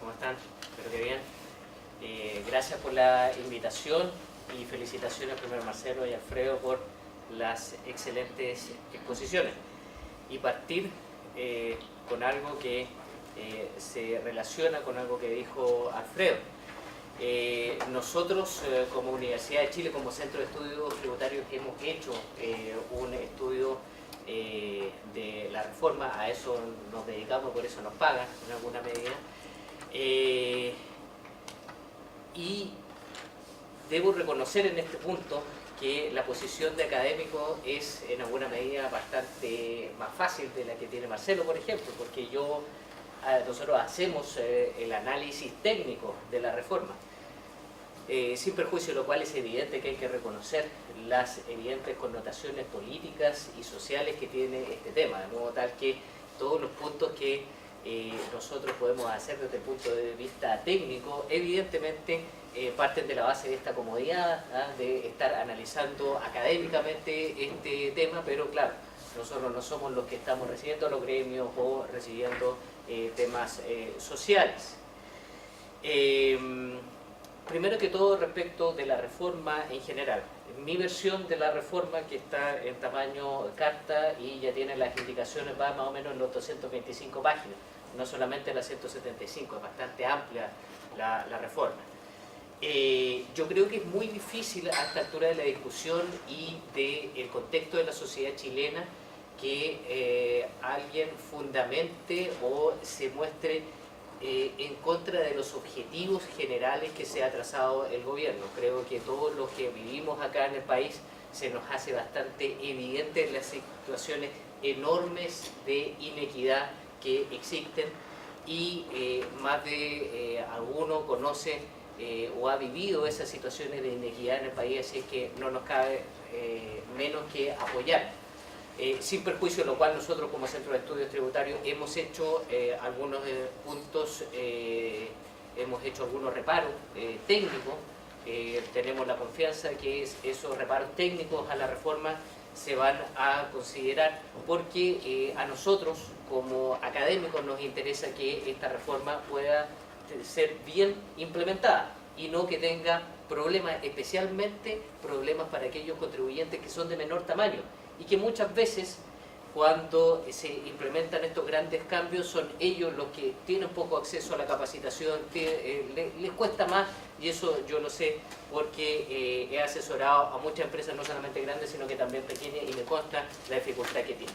¿Cómo están? Espero que bien. Gracias por la invitación y felicitaciones primero a Marcelo y Alfredo por las excelentes exposiciones. Y partir con algo que se relaciona con algo que dijo Alfredo. Nosotros como Universidad de Chile, como Centro de Estudios Tributarios, hemos hecho un estudio de la reforma, a eso nos dedicamos, por eso nos pagan en alguna medida. Y debo reconocer en este punto que la posición de académico es en alguna medida bastante más fácil de la que tiene Marcelo, por ejemplo, porque nosotros hacemos el análisis técnico de la reforma, sin perjuicio de lo cual es evidente que hay que reconocer las evidentes connotaciones políticas y sociales que tiene este tema, de modo tal que todos los puntos que nosotros podemos hacer desde el punto de vista técnico, evidentemente parten de la base de esta comodidad, de estar analizando académicamente este tema, pero claro, nosotros no somos los que estamos recibiendo los gremios o recibiendo temas sociales. Primero que todo, respecto de la reforma en general, mi versión de la reforma, que está en tamaño carta y ya tiene las indicaciones, va más o menos en los 225 páginas, no solamente las 175, es bastante amplia la reforma. Yo creo que es muy difícil a esta altura de la discusión y del contexto de la sociedad chilena que alguien fundamente o se muestre en contra de los objetivos generales que se ha trazado el gobierno. Creo que todos los que vivimos acá en el país se nos hace bastante evidente las situaciones enormes de inequidad que existen y más de alguno conoce o ha vivido esas situaciones de inequidad en el país, así es que no nos cabe menos que apoyar. Sin perjuicio de lo cual nosotros como Centro de Estudios Tributarios hemos hecho algunos puntos, hemos hecho algunos reparos técnicos, tenemos la confianza que esos reparos técnicos a la reforma se van a considerar porque a nosotros como académicos nos interesa que esta reforma pueda ser bien implementada y no que tenga problemas, especialmente problemas para aquellos contribuyentes que son de menor tamaño y que muchas veces cuando se implementan estos grandes cambios son ellos los que tienen poco acceso a la capacitación, les cuesta más, y eso yo lo sé porque he asesorado a muchas empresas, no solamente grandes sino que también pequeñas, y me consta la dificultad que tienen.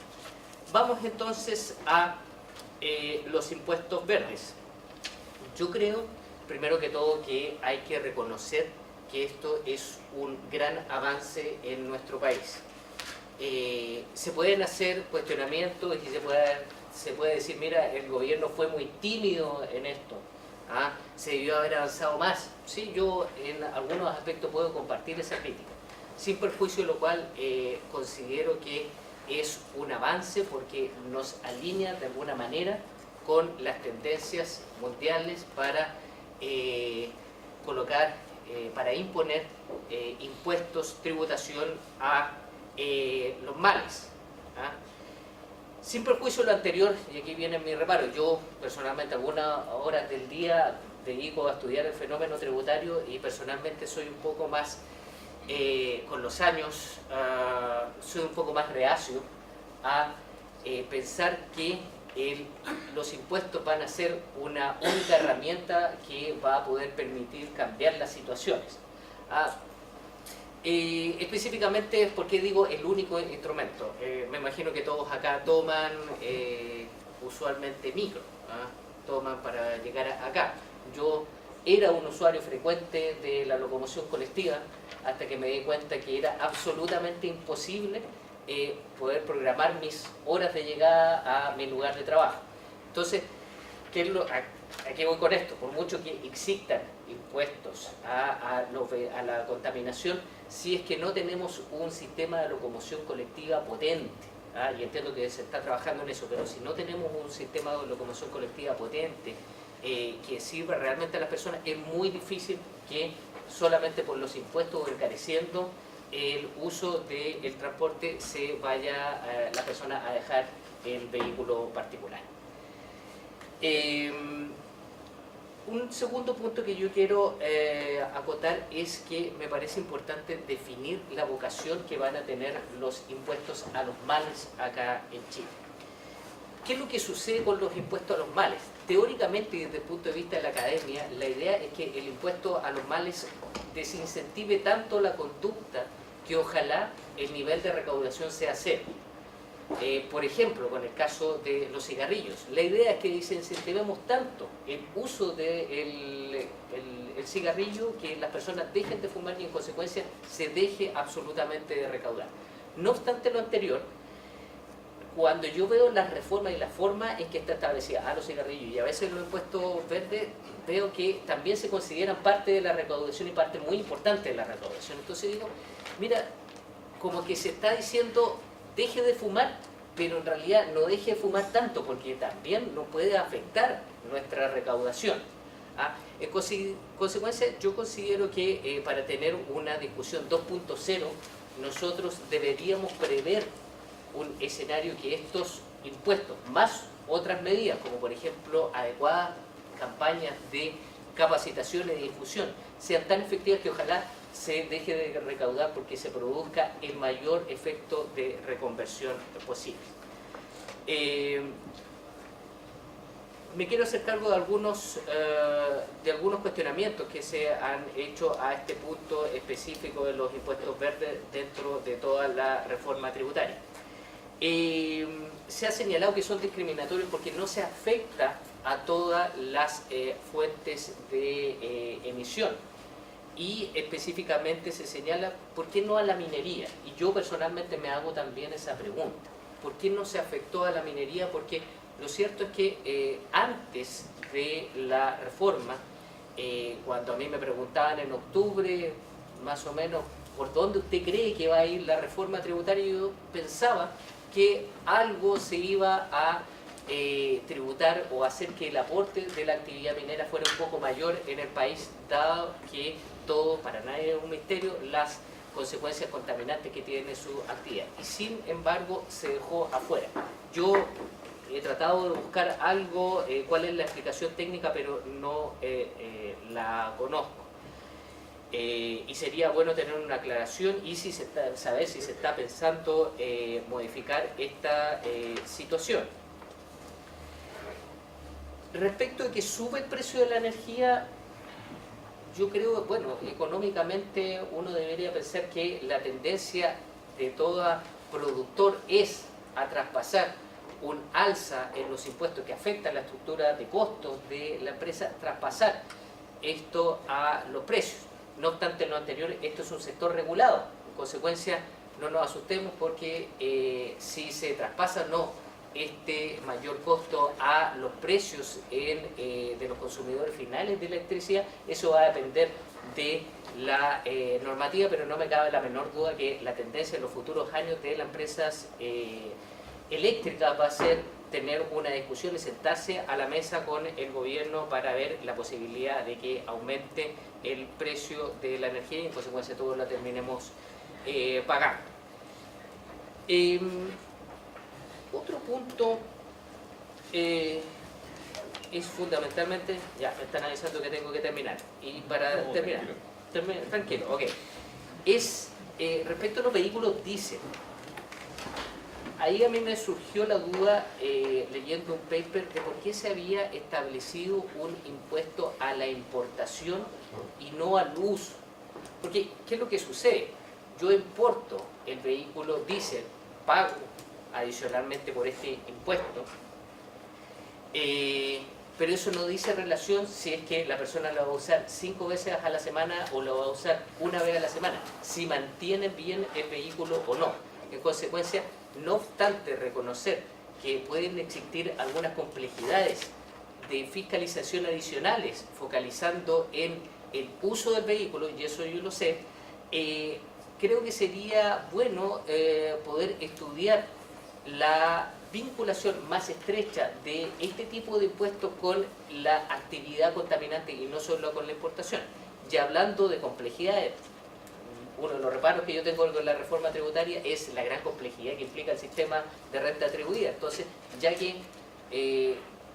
Vamos entonces a los impuestos verdes. Yo creo, primero que todo, que hay que reconocer que esto es un gran avance en nuestro país. Se pueden hacer cuestionamientos y se puede decir, mira, el gobierno fue muy tímido en esto, se debió haber avanzado más. Sí, yo en algunos aspectos puedo compartir esa crítica, sin perjuicio de lo cual considero que es un avance porque nos alinea de alguna manera con las tendencias mundiales para colocar, para imponer impuestos, tributación a los males. Sin perjuicio de lo anterior, y aquí viene mi reparo, yo personalmente algunas horas del día dedico a estudiar el fenómeno tributario y personalmente soy un poco más, con los años, soy un poco más reacio a pensar que los impuestos van a ser una única herramienta que va a poder permitir cambiar las situaciones. Específicamente, ¿por qué digo el único instrumento? Me imagino que todos acá toman usualmente micro, toman para llegar acá. Yo era un usuario frecuente de la locomoción colectiva hasta que me di cuenta que era absolutamente imposible poder programar mis horas de llegada a mi lugar de trabajo. Entonces, ¿a qué voy con esto? Por mucho que existan impuestos a la contaminación, si es que no tenemos un sistema de locomoción colectiva potente, y entiendo que se está trabajando en eso, pero si no tenemos un sistema de locomoción colectiva potente que sirva realmente a las personas, es muy difícil que solamente por los impuestos encareciendo el uso del transporte se vaya la persona a dejar el vehículo particular. Un segundo punto que yo quiero acotar es que me parece importante definir la vocación que van a tener los impuestos a los males acá en Chile. ¿Qué es lo que sucede con los impuestos a los males? Teóricamente, desde el punto de vista de la academia, la idea es que el impuesto a los males desincentive tanto la conducta que ojalá el nivel de recaudación sea cero. Por ejemplo, con el caso de los cigarrillos, la idea es que desincentivemos tanto el uso del el cigarrillo que las personas dejen de fumar y en consecuencia se deje absolutamente de recaudar. No obstante lo anterior, cuando yo veo las reformas y la forma en que está establecida a los cigarrillos y a veces los impuestos verdes, veo que también se consideran parte de la recaudación y parte muy importante de la recaudación. Entonces digo, mira, como que se está diciendo deje de fumar, pero en realidad no deje de fumar tanto porque también nos puede afectar nuestra recaudación. En consecuencia, yo considero que para tener una discusión 2.0 nosotros deberíamos prever un escenario que estos impuestos, más otras medidas, como por ejemplo adecuadas campañas de capacitación y difusión, sean tan efectivas que ojalá se deje de recaudar porque se produzca el mayor efecto de reconversión posible. Me quiero hacer cargo de algunos cuestionamientos que se han hecho a este punto específico de los impuestos verdes dentro de toda la reforma tributaria. Se ha señalado que son discriminatorios porque no se afecta a todas las fuentes de emisión. Y específicamente se señala, ¿por qué no a la minería? Y yo personalmente me hago también esa pregunta. ¿Por qué no se afectó a la minería? Porque lo cierto es que antes de la reforma, cuando a mí me preguntaban en octubre, más o menos, ¿por dónde usted cree que va a ir la reforma tributaria? Yo pensaba que algo se iba a tributar o hacer que el aporte de la actividad minera fuera un poco mayor en el país, dado que todo, para nadie es un misterio, las consecuencias contaminantes que tiene su actividad. Y sin embargo se dejó afuera. Yo he tratado de buscar algo, cuál es la explicación técnica, pero no la conozco. Y sería bueno tener una aclaración y si saber si se está pensando modificar esta situación. Respecto de que sube el precio de la energía, yo creo, bueno, económicamente uno debería pensar que la tendencia de todo productor es a traspasar un alza en los impuestos que afectan la estructura de costos de la empresa, traspasar esto a los precios. No obstante lo anterior, esto es un sector regulado. En consecuencia, no nos asustemos porque si se traspasa no este mayor costo a los precios de los consumidores finales de electricidad, eso va a depender de la normativa, pero no me cabe la menor duda que la tendencia en los futuros años de las empresas eléctricas va a ser tener una discusión y sentarse a la mesa con el gobierno para ver la posibilidad de que aumente el precio de la energía y en consecuencia todos la terminemos pagando. Otro punto es fundamentalmente, ya me están avisando que tengo que terminar, y para terminar, tranquilo, ok, es respecto a los vehículos diésel. Ahí a mí me surgió la duda leyendo un paper de por qué se había establecido un impuesto a la importación y no al uso. Porque, ¿qué es lo que sucede? Yo importo el vehículo diésel, pago adicionalmente por este impuesto, pero eso no dice relación si es que la persona lo va a usar 5 veces a la semana o lo va a usar una vez a la semana, si mantiene bien el vehículo o no. En consecuencia, no obstante reconocer que pueden existir algunas complejidades de fiscalización adicionales focalizando en el uso del vehículo, y eso yo lo sé, creo que sería bueno poder estudiar la vinculación más estrecha de este tipo de impuestos con la actividad contaminante y no solo con la importación. Y hablando de complejidades, uno de los reparos que yo tengo con la reforma tributaria es la gran complejidad que implica el sistema de renta atribuida. Entonces, ya que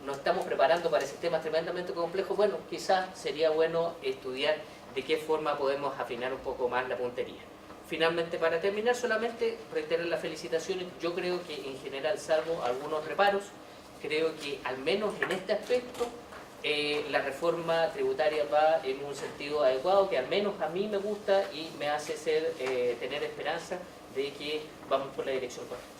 nos estamos preparando para sistemas tremendamente complejos, bueno, quizás sería bueno estudiar de qué forma podemos afinar un poco más la puntería. Finalmente, para terminar, solamente reiterar las felicitaciones. Yo creo que en general, salvo algunos reparos, creo que al menos en este aspecto la reforma tributaria va en un sentido adecuado, que al menos a mí me gusta y me hace tener esperanza de que vamos por la dirección correcta.